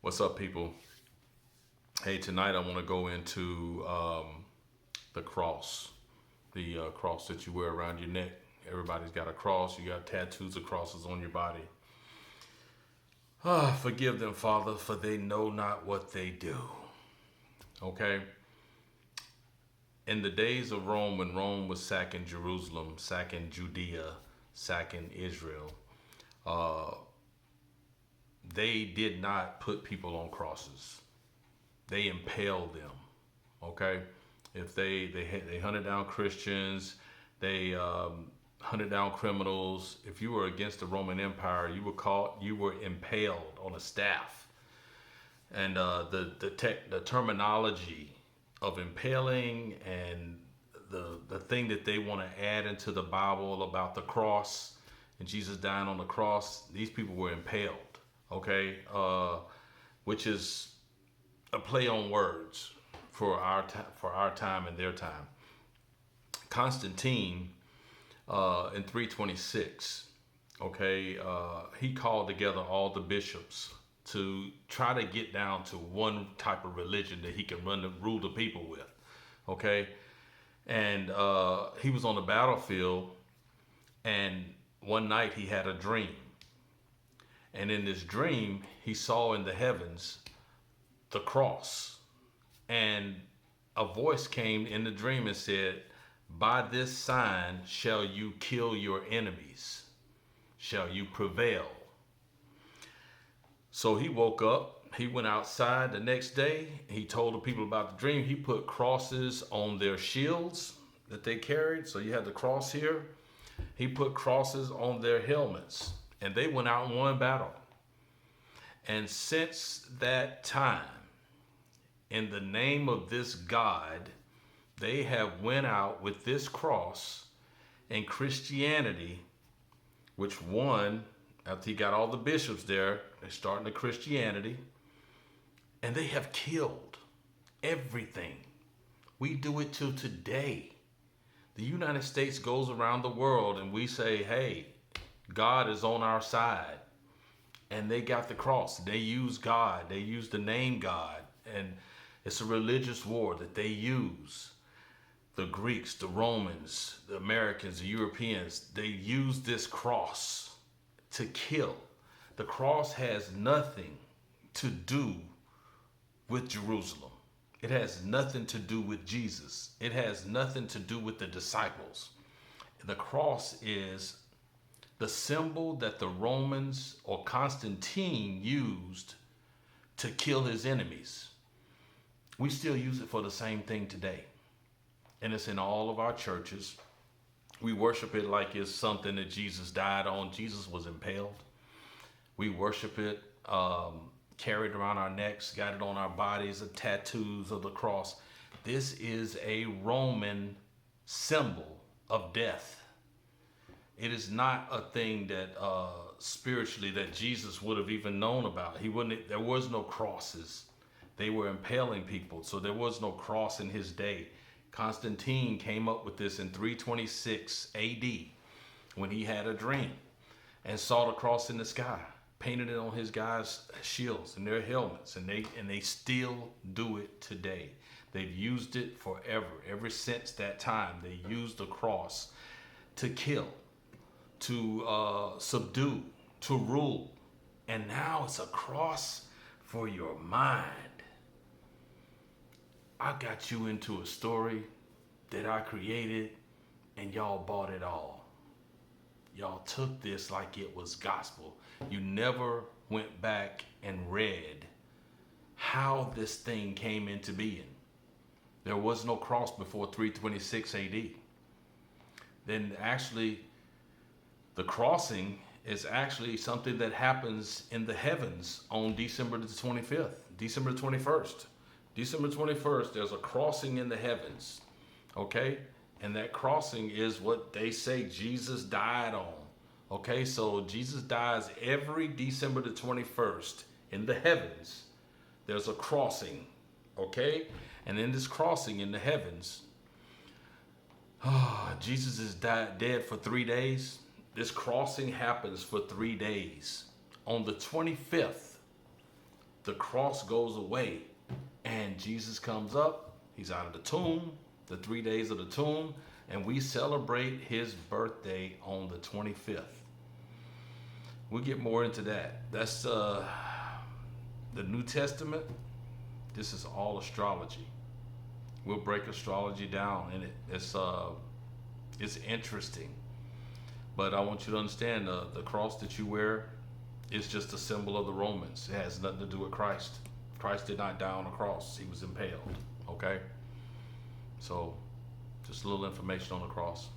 What's up, people? Hey, tonight I want to go into the cross, the cross that you wear around your neck. Everybody's got a cross. You got tattoos of crosses on your body. Forgive them, Father, for they know not what they do. Okay? In the days of Rome, when Rome was sacking Jerusalem, sacking Judea, sacking Israel, uh, they did not put people on crosses. They impaled them. Okay, if they hunted down Christians, they hunted down criminals. If you were against the Roman Empire, you were impaled on a staff. And the terminology of impaling and the thing that they want to add into the Bible about the cross and Jesus dying on the cross, these people were impaled. Okay, which is a play on words for our time and their time. Constantine in 326, okay, he called together all the bishops to try to get down to one type of religion that he can rule the people with, okay? And he was on the battlefield, and one night he had a dream. And in this dream, he saw in the heavens the cross. And a voice came in the dream and said, "By this sign shall you kill your enemies, shall you prevail." So he woke up, he went outside the next day, he told the people about the dream. He put crosses on their shields that they carried. So you had the cross here. He put crosses on their helmets, and they went out and won battle. And since that time, in the name of this God, they have went out with this cross, and Christianity, which won after he got all the bishops there, they're starting the Christianity, and they have killed everything. We do it till today. The United States goes around the world and we say, hey, God is on our side. And they got the cross. They use God. They use the name God. And it's a religious war that they use. The Greeks, the Romans, the Americans, the Europeans, they use this cross to kill. The cross has nothing to do with Jerusalem. It has nothing to do with Jesus. It has nothing to do with the disciples. The cross is the symbol that the Romans or Constantine used to kill his enemies. We still use it for the same thing today. And it's in all of our churches. We worship it like it's something that Jesus died on. Jesus was impaled. We worship it, carried around our necks, got it on our bodies, the tattoos of the cross. This is a Roman symbol of death. It is not a thing that spiritually that Jesus would have even known about. There was no crosses. They were impaling people, so there was no cross in his day. Constantine came up with this in 326 AD when he had a dream and saw the cross in the sky, painted it on his guys' shields and their helmets, and they still do it today. They've used it forever. Ever since that time, they used the cross to kill, to subdue, to rule. And now it's a cross for your mind. I got you into a story that I created, and y'all bought it all. Y'all took this like it was gospel. You never went back and read how this thing came into being. There was no cross before 326 AD. Then actually, the crossing is actually something that happens in the heavens on December the 25th, December the 21st. December 21st, there's a crossing in the heavens, okay? And that crossing is what they say Jesus died on, okay? So Jesus dies every December the 21st in the heavens. There's a crossing, okay? And in this crossing in the heavens, Jesus is dead for 3 days. This crossing happens for 3 days. On the 25th, the cross goes away and Jesus comes up. He's out of the tomb, the 3 days of the tomb, and we celebrate his birthday on the 25th. We'll get more into that. That's the New Testament. This is all astrology. We'll break astrology down in it. It's interesting. But I want you to understand the cross that you wear is just a symbol of the Romans. It has nothing to do with Christ. Christ did not die on the cross. He was impaled. Okay? So, just a little information on the cross.